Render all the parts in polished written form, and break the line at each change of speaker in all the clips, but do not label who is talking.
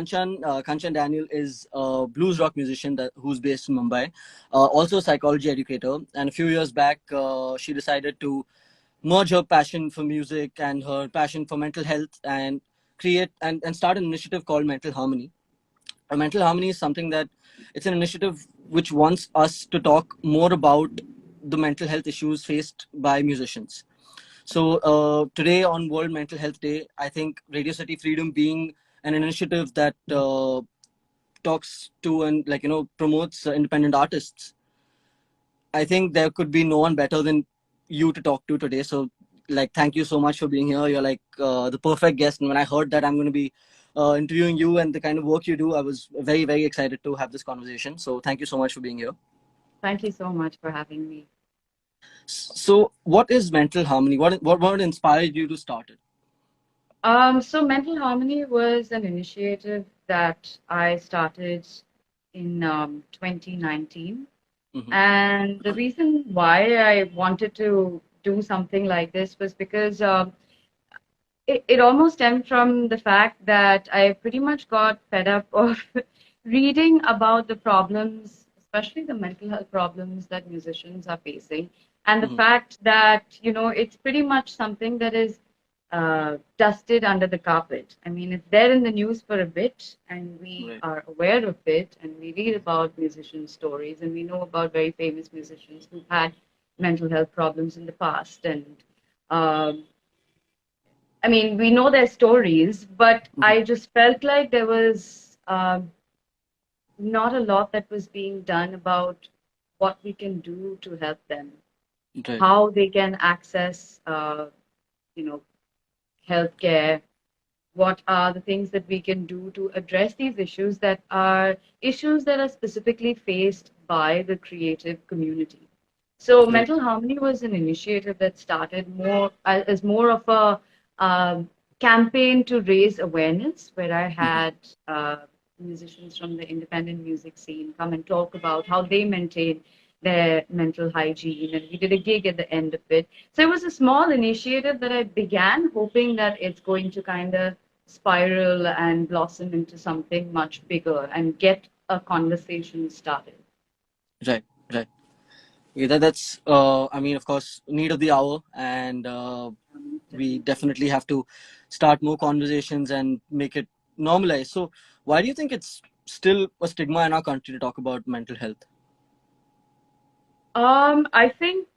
Kanchan Daniel is a blues rock musician who's based in Mumbai, also a psychology educator. And a few years back, she decided to merge her passion for music and her passion for mental health and create and start an initiative called Mental Harmony. Mental Harmony is something that it's an initiative which wants us to talk more about the mental health issues faced by musicians. So today on World Mental Health Day, I think Radio City Freedom being an initiative that talks to and promotes independent artists, I think there could be no one better than you to talk to today. So thank you so much for being here. You're the perfect guest. And when I heard that I'm going to be interviewing you and the kind of work you do, I was very, very excited to have this conversation. So thank you so much for being here.
Thank you so much for having me.
So what is Mental Harmony? What inspired you to start it?
So Mental Harmony was an initiative that I started in 2019.
Mm-hmm.
And the reason why I wanted to do something like this was because it almost stemmed from the fact that I pretty much got fed up of reading about the problems, especially the mental health problems that musicians are facing, and the fact that, it's pretty much something that is dusted under the carpet. I mean, it's there in the news for a bit, and we are aware of it, and we read about musician stories, and we know about very famous musicians who've had mental health problems in the past. And I mean, we know their stories, but I just felt like there was not a lot that was being done about what we can do to help them, how they can access, healthcare, what are the things that we can do to address these issues that are specifically faced by the creative community. So Mental Harmony was an initiative that started more as more of a campaign to raise awareness, where I had musicians from the independent music scene come and talk about how they maintain their mental hygiene, and we did a gig at the end of it. So it was a small initiative that I began hoping that it's going to kind of spiral and blossom into something much bigger and get a conversation started.
Right. Yeah, that's I mean, of course, need of the hour, and we definitely have to start more conversations and make it normalized. So why do you think it's still a stigma in our country to talk about mental health?
I think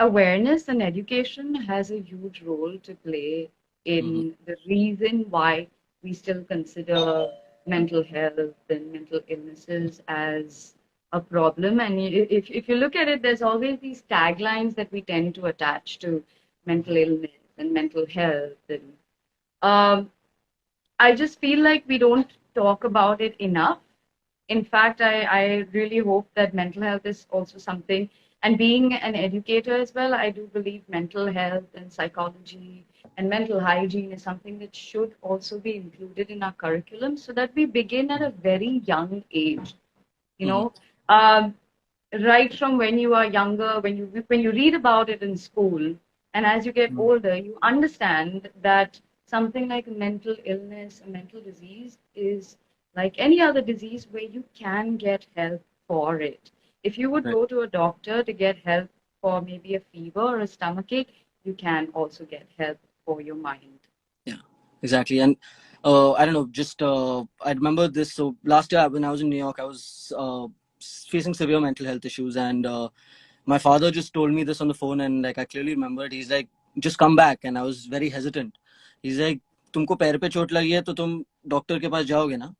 awareness and education has a huge role to play in the reason why we still consider mental health and mental illnesses as a problem. And if you look at it, there's always these taglines that we tend to attach to mental illness and mental health. And I just feel like we don't talk about it enough. In fact, I really hope that mental health is also something, and being an educator as well, I do believe mental health and psychology and mental hygiene is something that should also be included in our curriculum, so that we begin at a very young age. You know, right from when you are younger, when you read about it in school, and as you get older, you understand that something like mental illness, a mental disease, is like any other disease where you can get help for it. If you would go to a doctor to get help for maybe a fever or a stomachache, you can also get help for your mind.
Yeah, exactly. And I don't know, just I remember this. So last year when I was in New York, I was facing severe mental health issues, and my father just told me this on the phone, and I clearly remember it. He's like, just come back. And I was very hesitant. He's like, तुमको पैर पे चोट लगी है तो तुम doctor के पास जाओगे ना,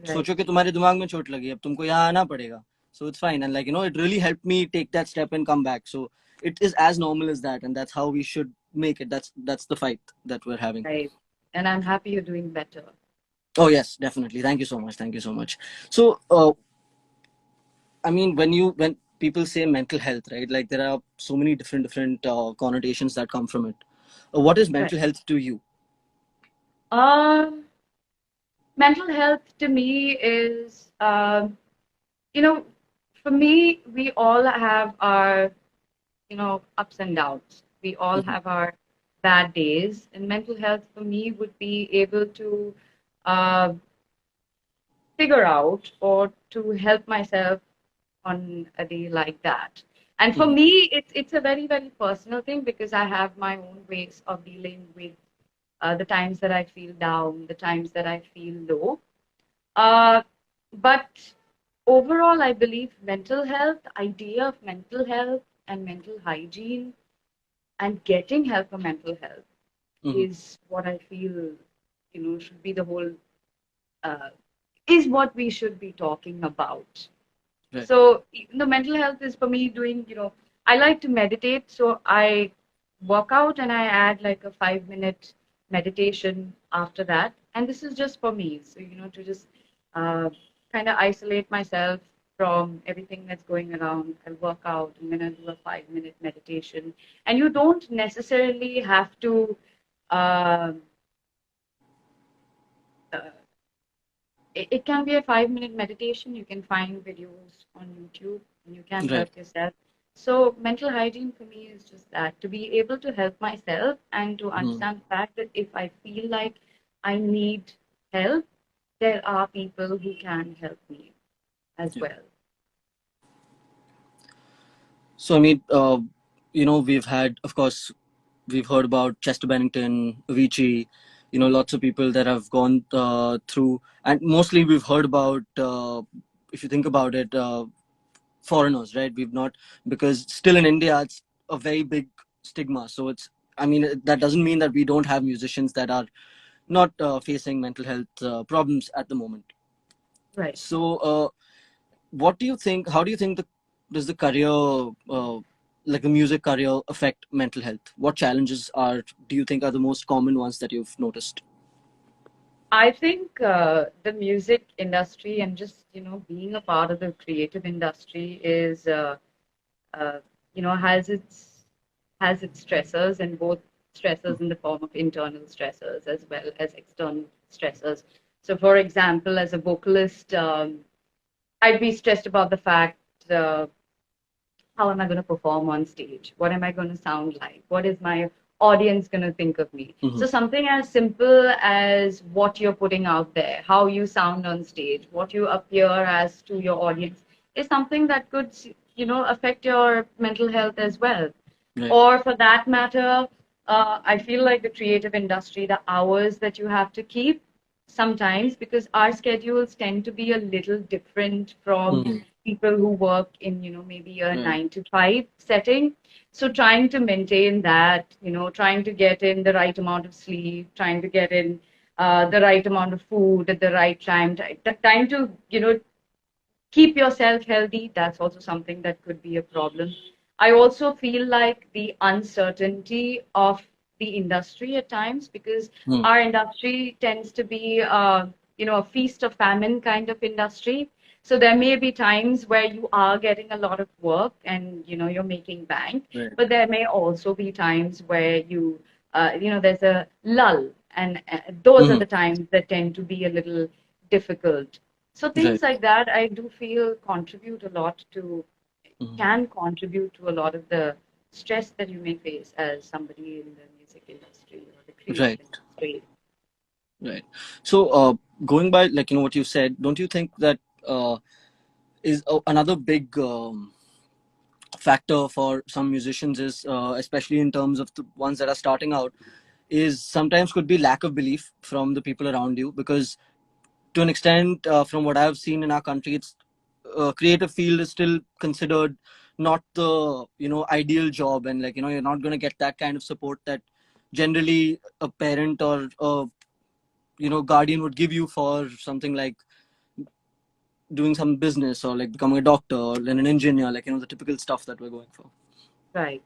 सोचो कि तुम्हारे दिमाग में चोट लगी है, अब तुमको यहाँ आना पड़ेगा. So it's fine. And it really helped me take that step and come back. So it is as normal as that, and that's how we should make it. That's the fight that we're having.
Right. And I'm happy you're doing better.
Oh yes, definitely. Thank you so much. Thank you so much. So I mean, when people say mental health, right? There are so many different connotations that come from it. What is mental health to you?
Mental health to me is, for me, we all have our, ups and downs. We all have our bad days. And mental health for me would be able to figure out or to help myself on a day like that. And for
Mhm.
me, it's a very, very personal thing because I have my own ways of dealing with the times that I feel down, the times that I feel low. Uh, but overall, I believe mental health, the idea of mental health and mental hygiene and getting help for mental health
Mhm.
is what I feel, should be the whole, uh, is what we should be talking about.
Right.
So the mental health is for me doing, I like to meditate. So I work out and I add like a 5 minute meditation after that. And this is just for me. So, to just uh, kind of isolate myself from everything that's going around. I'll work out. I'm going to do a 5 minute meditation. And you don't necessarily have to. Uh, uh, it can be a 5 minute meditation. You can find videos on YouTube and you can
Right.
help yourself. So, mental hygiene for me is just that to be able to help myself and to
Mhm.
understand the fact that if I feel like I need help, there are people who can help me as
Yeah.
well.
So I mean, we've had, of course, we've heard about Chester Bennington, Avicii, lots of people that have gone through, and mostly we've heard about, if you think about it, foreigners, right? We've not, because still in India, it's a very big stigma. So it's, I mean, that doesn't mean that we don't have musicians that are not facing mental health problems at the moment.
Right.
So, what do you think? How do you think does the career, like the music career, affect mental health? What challenges do you think are the most common ones that you've noticed?
I think the music industry and just, being a part of the creative industry is uh, has its stressors and both stressors in the form of internal stressors as well as external stressors. So, for example, as a vocalist, I'd be stressed about the fact uh, how am I going to perform on stage? What am I going to sound like? What is my audience going to think of me?
Hmm.
So, something as simple as what you're putting out there, how you sound on stage, what you appear as to your audience is something that could, affect your mental health as well.
Right.
Or for that matter, I feel like the creative industry, the hours that you have to keep sometimes, because our schedules tend to be a little different from
Hmm.
people who work in, maybe a
Right.
9 to 5 setting. So trying to maintain that, trying to get in the right amount of sleep, trying to get in the right amount of food at the right time, time to, keep yourself healthy, that's also something that could be a problem. I also feel like the uncertainty of the industry at times, because
Hmm.
our industry tends to be, a feast of famine kind of industry. So there may be times where you are getting a lot of work and, you're making bank,
Right.
but there may also be times where there's a lull, and those are
Hmm.
the times that tend to be a little difficult. So
Right.
things like that, I do feel contribute a lot to,
Hmm.
can contribute to a lot of the stress that you may face as somebody in the music industry or the creative
Right.
industry.
Right. So, going by, like, what you said, don't you think that uh, is another big factor for some musicians is, especially in terms of the ones that are starting out, is sometimes could be lack of belief from the people around you, because to an extent, from what I've seen in our country, it's creative field is still considered not the ideal job, and like you're not going to get that kind of support that generally a parent or a guardian would give you for something like doing some business or like becoming a doctor or then an engineer, like the typical stuff that we're going for.
Right.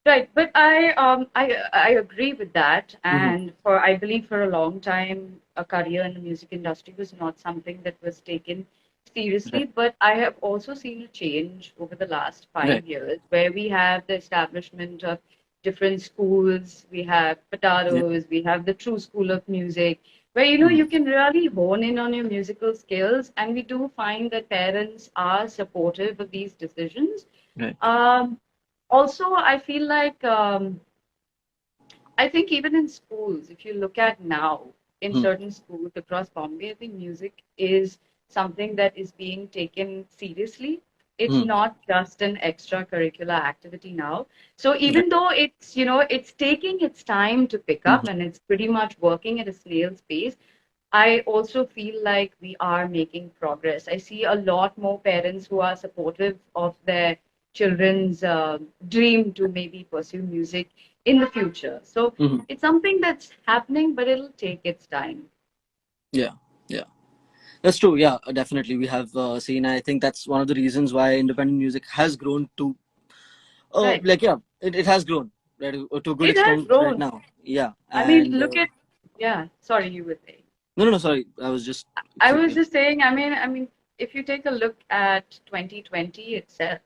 Right. But I agree with that.
Hmm.
And I believe for a long time a career in the music industry was not something that was taken seriously.
Right.
But I have also seen a change over the last
Right.
5 years where we have the establishment of different schools, we have
Yeah.
Pataros, we have the True School of Music, where
Hmm.
you can really hone in on your musical skills. And we do find that parents are supportive of these decisions.
Right.
Um, Also, I feel like I think even in schools, if you look at now in
Hmm.
certain schools across Bombay, I think music is something that is being taken seriously. It's not just an extracurricular activity now. So even
Right.
though it's taking its time to pick up and it's pretty much working at a snail's pace, I also feel like we are making progress. I see a lot more parents who are supportive of their children's dream to maybe pursue music in the future. So
Mhm.
it's something that's happening, but it'll take its time.
Yeah, yeah, that's true. Yeah, definitely. We have seen. I think that's one of the reasons why independent music has grown to,
Right.
like, yeah, it has grown right to a good
It has
extent right
grown.
now. Yeah,
I mean,
and
look at, yeah, sorry, you were saying.
no, no, no. Sorry, I was just
I was
keeping.
just saying, I mean, if you take a look at 2020 itself,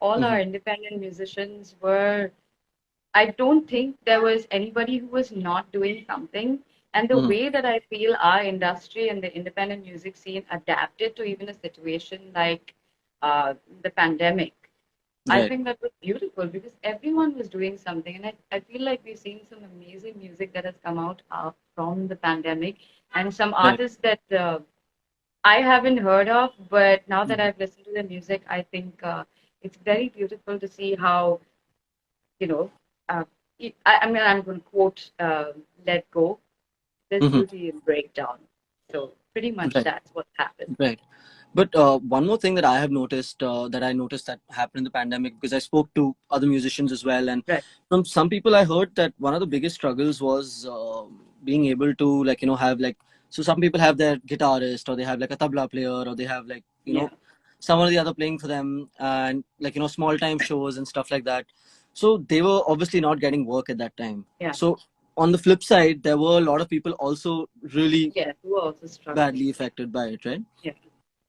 all
Mhm.
our independent musicians were, I don't think there was anybody who was not doing something. And the
Mhm.
way that I feel our industry and the independent music scene adapted to even a situation like the pandemic, I
Right.
think that was beautiful because everyone was doing something. And I feel like we've seen some amazing music that has come out from the pandemic and some
Right.
artists that I haven't heard of, but now that
Mhm.
I've listened to their music, I think it's very beautiful to see how you know, uh, I mean, I'm going to quote Let Go, there's
Mhm.
beauty in breakdown. So pretty much
Right.
that's what happened.
Right. But one more thing that I have noticed, that happened in the pandemic, because I spoke to other musicians as well, and
Right.
from some people I heard that one of the biggest struggles was being able to, like, have, like, so some people have their guitarist, or they have like a tabla player, or they have, like,
Yeah.
someone or the other playing for them, and, like, small time shows and stuff like that. So they were obviously not getting work at that time.
Yeah.
So on the flip side, there were a lot of people also really
Yeah. Who are also struggling.
badly affected by it, right?
Yeah.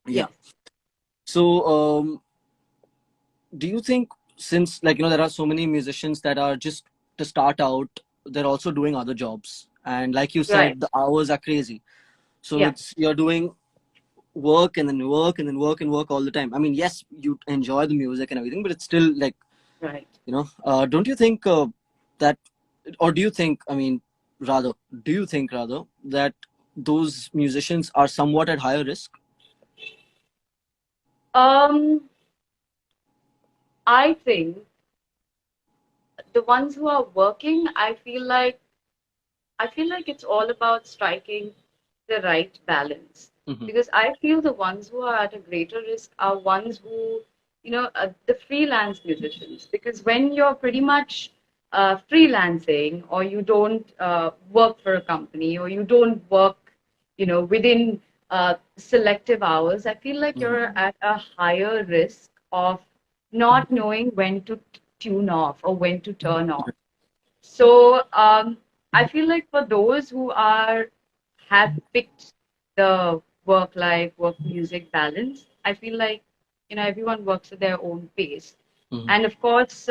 Yeah.
Yes.
So, do you think, since, like, there are so many musicians that are just to start out, they're also doing other jobs, and like you
Right.
said, the hours are crazy. So
Yeah.
it's you're doing work and then work and then work and work all the time. I mean, yes, you enjoy the music and everything, but it's still like,
Right.
don't you think that, or do you think? I mean, rather, do you think rather that those musicians are somewhat at higher risk?
Um, I think the ones who are working, I feel like it's all about striking the right balance.
Hmm.
Because I feel the ones who are at a greater risk are ones who, the freelance musicians. Because when you're pretty much freelancing, or you don't work for a company, or you don't work, within selective hours, I feel like
Hmm.
you're at a higher risk of not knowing when to tune off or when to turn off. So I feel like for those who have picked the work life, work music balance, I feel like everyone works at their own pace.
Hmm.
And of course,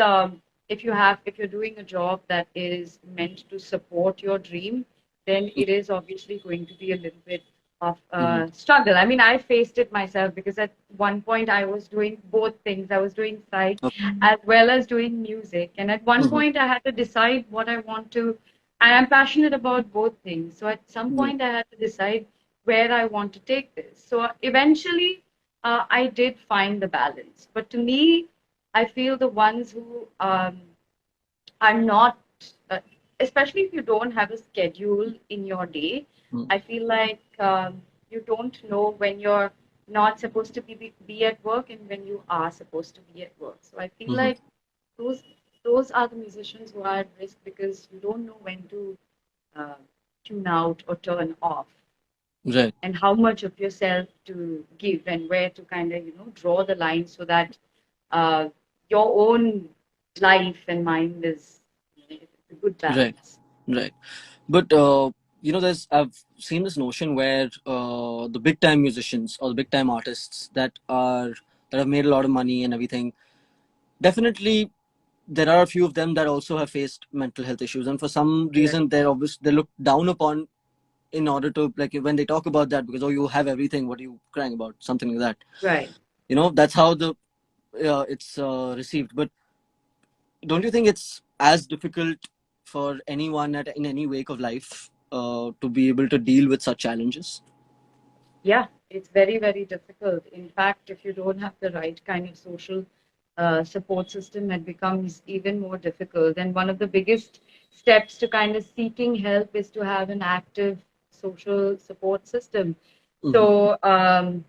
if you're doing a job that is meant to support your dream, then it is obviously going to be a little bit of
Hmm.
a struggle. I mean, I faced it myself because at one point I was doing both things. I was doing psych as well as doing music. And at one
Hmm.
point I had to decide what I want to, and I'm passionate about both things. So at some point I had to decide where I want to take this. So eventually I did find the balance. But to me, I feel the ones who are not, uh, especially if you don't have a schedule in your day, I feel like you don't know when you're not supposed to be at work and when you are supposed to be at work. So I feel
Hmm.
like those those are the musicians who are at risk because you don't know when to uh, tune out or turn off,
Right.
and how much of yourself to give and where to kind of draw the line so that uh, your own life and mind is it's a good
Right.
balance.
Right. But there's I've seen this notion where the big time musicians or the big time artists that have made a lot of money and everything, definitely there are a few of them that also have faced mental health issues, and for some
Right.
reason they look down upon, in order to, like, when they talk about that, because, oh, you have everything, what are you crying about, something like that.
Right.
That's how the it's received. But don't you think it's as difficult for anyone in any wake of life to be able to deal with such challenges?
Yeah. it's very, very difficult. In fact, if you don't have the right kind of social support system, it becomes even more difficult. And one of the biggest steps to kind of seeking help is to have an active social support system.
Mm-hmm.
So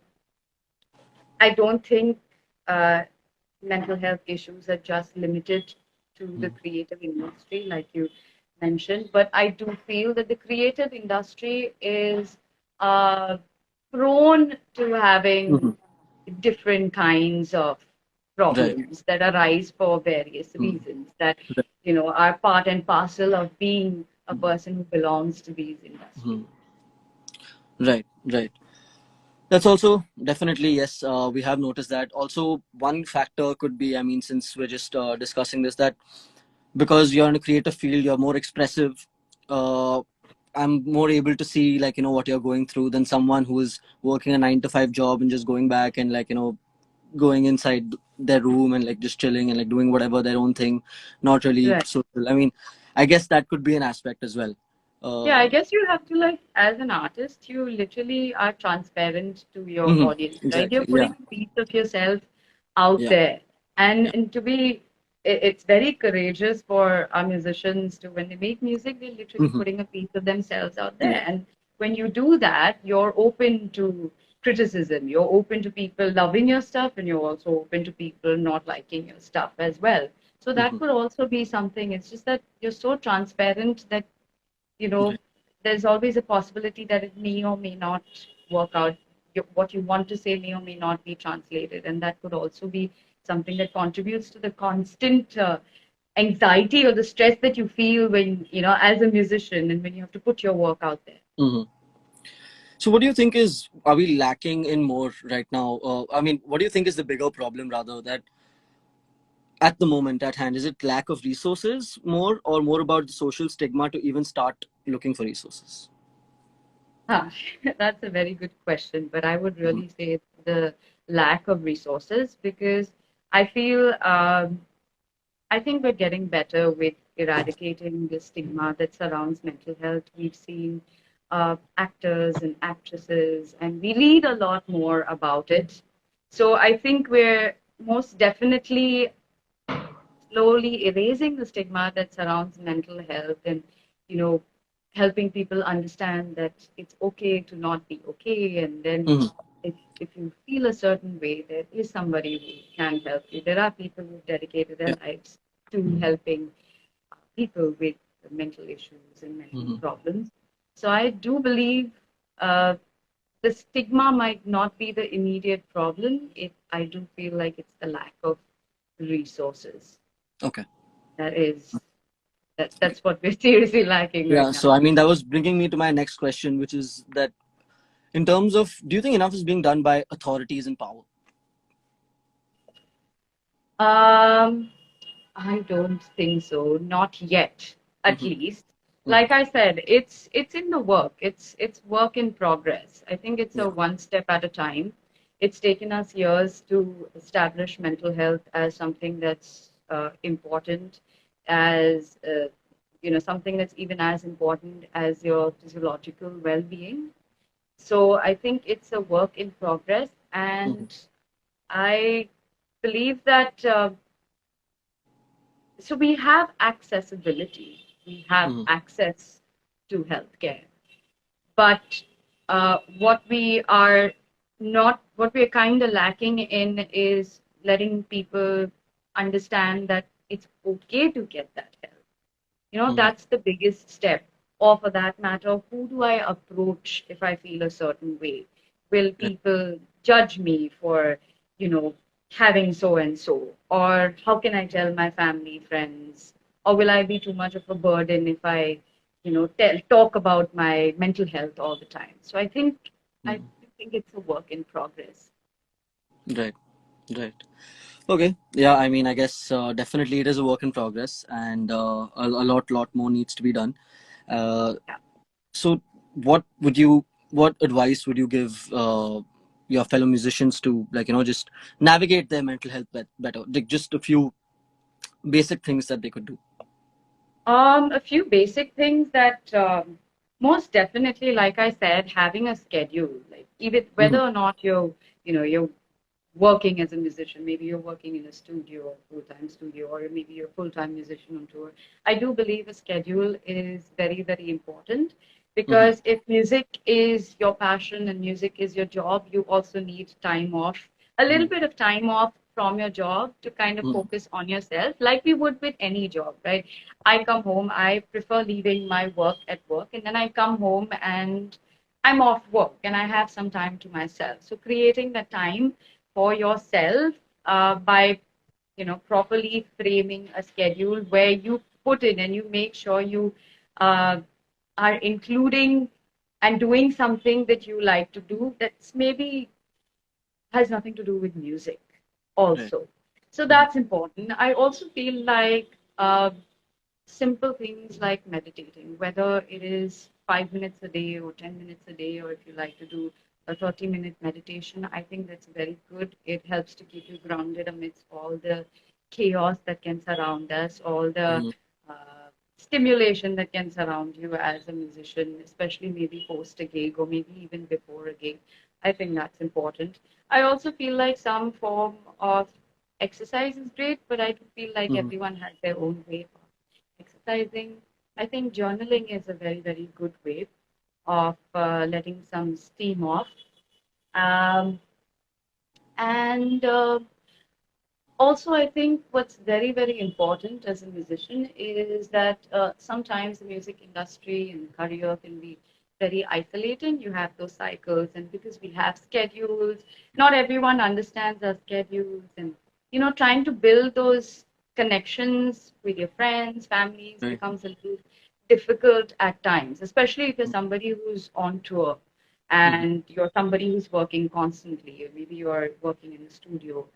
I don't think uh, mental health issues are just limited to the creative industry, like you mentioned, but I do feel that the creative industry is uh, prone to having
Mm-hmm.
different kinds of
Right.
problems that arise for various
Mm-hmm.
reasons that are part and parcel of being a person who belongs to these industries.
Mm-hmm. Right. Right. That's also definitely, yes. We have noticed that. Also, one factor could be, I mean, since we're just discussing this, that because you're in a creative field, you're more expressive. Uh, I'm more able to see, like, what you're going through than someone who is working a 9 to 5 job and just going back and, like, going inside their room and, like, just chilling and, like, doing whatever their own thing, not really
Right.
social. I mean, I guess that could be an aspect as well.
Yeah, I
Uh,
guess you have to, like, as an artist, you literally are transparent to your
mhm,
audience, right? You're
exactly. Yeah.
putting a piece of yourself out
Yeah.
there.
Yeah.
And to be, it's very courageous for our musicians to, when they make music, they're literally
Hmm.
putting a piece of themselves out
Yeah.
there. And when you do that, you're open to criticism. You're open to people loving your stuff, and you're also open to people not liking your stuff as well. So that
Hmm.
could also be something. It's just that you're so transparent that
Right.
there's always a possibility that it may or may not work out. What you want to say may or may not be translated, and that could also be something that contributes to the constant anxiety or the stress that you feel when as a musician and when you have to put your work out there.
Hmm. So, what do you think is, are we lacking in more right now? I mean, what do you think is the bigger problem, rather, that at the moment at hand? Is it lack of resources more, or more about the social stigma to even start looking for resources?
Huh. That's a very good question, but I would
Hmm.
really say the lack of resources because I feel I think we're getting better with eradicating the stigma that surrounds mental health. We've seen actors and actresses, and we read a lot more about it. So I think we're most definitely slowly erasing the stigma that surrounds mental health and, you know, helping people understand that it's okay to not be okay. And then
Hmm.
if you feel a certain way, there is somebody who can help you. There are people who've dedicated their
Yeah.
lives to helping people with mental issues and mental
Hmm.
problems. So I do believe uh, the stigma might not be the immediate problem. I do feel like it's the lack of resources
Okay.
that is
Okay.
that's what we're seriously lacking right
Yeah. So,
now.
I mean, that was bringing me to my next question, which is that in terms of, do you think enough is being done by authorities in power?
Um, I don't think so, not yet, at
Hmm.
least.
Hmm.
Like I said, it's in the work. It's work in progress. I think it's a
Yeah.
one step at a time. It's taken us years to establish mental health as something that's important, as something that's even as important as your physiological well-being. So I think it's a work in progress,
Hmm.
and I believe that so we have accessibility, we have
Hmm.
access to healthcare, but what we're kind of lacking in is letting people understand that it's okay to get that help.
Hmm.
That's the biggest step. Or for that matter, who do I approach if I feel a certain way? Will
Yeah.
people judge me for, you know, having so and so? Or how can I tell my family, friends? Or will I be too much of a burden if I, talk about my mental health all the time? So I
Hmm.
think it's a work in progress.
Right. Right. Okay. Yeah. I mean, I guess definitely it is a work in progress, and a lot more needs to be done. Uh,
Yeah.
so, what advice would you give your fellow musicians to, like, just navigate their mental health better? Like, just a few basic things that they could do.
A few basic things that Most definitely, like I said, having a schedule, like even
Mm-hmm.
whether or not you're working as a musician, maybe you're working in a studio, a full-time studio, or maybe you're a full-time musician on tour. I do believe a schedule is very, very important
Mm-hmm.
because if music is your passion and music is your job, you also need time off, a little bit of time off from your job to kind of
Mm-hmm.
focus on yourself, like we would with any job, right? I come home, I prefer leaving my work at work, and then I come home and I'm off work and I have some time to myself. So creating the time for yourself by properly framing a schedule where you put in and you make sure you uh, are including and doing something that you like to do that's maybe has nothing to do with music
Right.
also. So
Mm-hmm.
that's important. I also feel like simple things like meditating, whether it is 5 minutes a day or 10 minutes a day, or if you like to do a 30-minute meditation, I think that's very good. It helps to keep you grounded amidst all the chaos that can surround us, all the
Mm-hmm.
stimulation that can surround you as a musician, especially maybe post a gig or maybe even before a gig. I think that's important. I also feel like some form of exercise is great, but I do feel like
Mm-hmm.
everyone has their own way of exercising. I think journaling is a very, very good way of letting some steam off. Um, and Also, I think what's very, very important as a musician is that sometimes the music industry and career can be very isolating. You have those cycles, and because we have schedules, not everyone understands our schedules, and trying to build those connections with your friends, families
Right.
becomes a little difficult at times, especially if you're somebody who's on tour
Mm-hmm.
and you're somebody who's working constantly, or maybe you're working in a studio.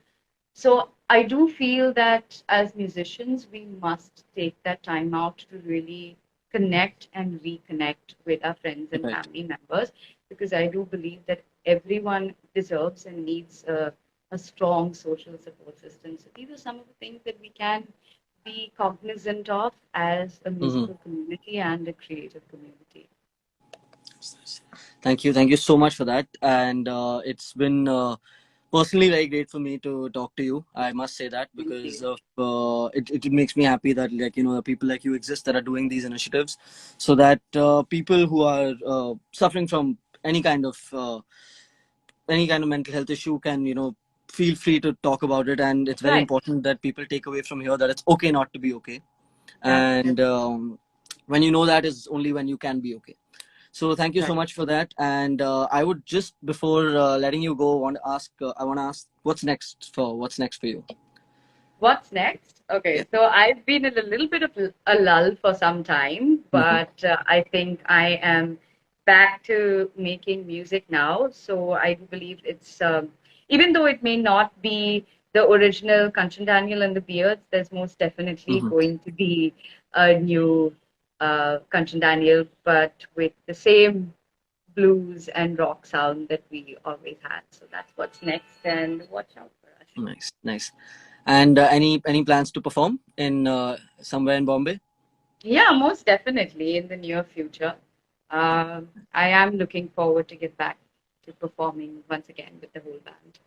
So I do feel that as musicians, we must take that time out to really connect and reconnect with our friends and
Right.
family members because I do believe that everyone deserves and needs a strong social support system. So these are some of the things that we can be cognizant of as a
Mm-hmm.
musical community and a creative community.
Thank you. Thank you so much for that. And it's been personally very great for me to talk to you. I must say that
Thank
because
you.
of it makes me happy that the people like you exist that are doing these initiatives, so that people who are suffering from any kind of mental health issue can feel free to talk about it. And it's very
Right.
important that people take away from here that it's okay not to be okay. And
Absolutely.
when you know that is only when you can be okay. So thank you so
Right.
much for that. And I would just before letting you go I want to ask what's next for you.
What's next?
Yeah.
Okay, so I've been in a little bit of a lull for some time,
Hmm.
but I think I am back to making music now. So I do believe it's, even though it may not be the original Kanchan Daniel and the Beards, there's most definitely
Hmm.
going to be a new Kanchan Daniel, but with the same blues and rock sound that we always had. So that's what's next, and watch out for us.
Nice, nice. And any plans to perform in somewhere in Bombay?
Yeah, most definitely in the near future. I am looking forward to get back to performing once again with the whole band.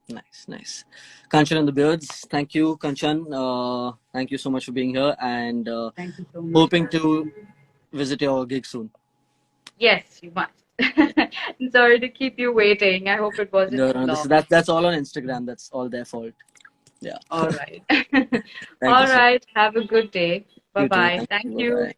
Nice, nice. Kanchan and the Beards. Thank you, Kanchan. Thank you so much for being here, and
Thank you so much for
hoping
having
to
me.
visit your gig soon.
Yes, you must. Sorry to keep you waiting. I hope it wasn't
No,
too
no,
long.
that's all on Instagram. That's all their fault. Yeah.
All right.
Thank you
All
so.
right. Have a good day. Bye
You too.
bye.
Thank
Thank
you. Bye
you.
bye.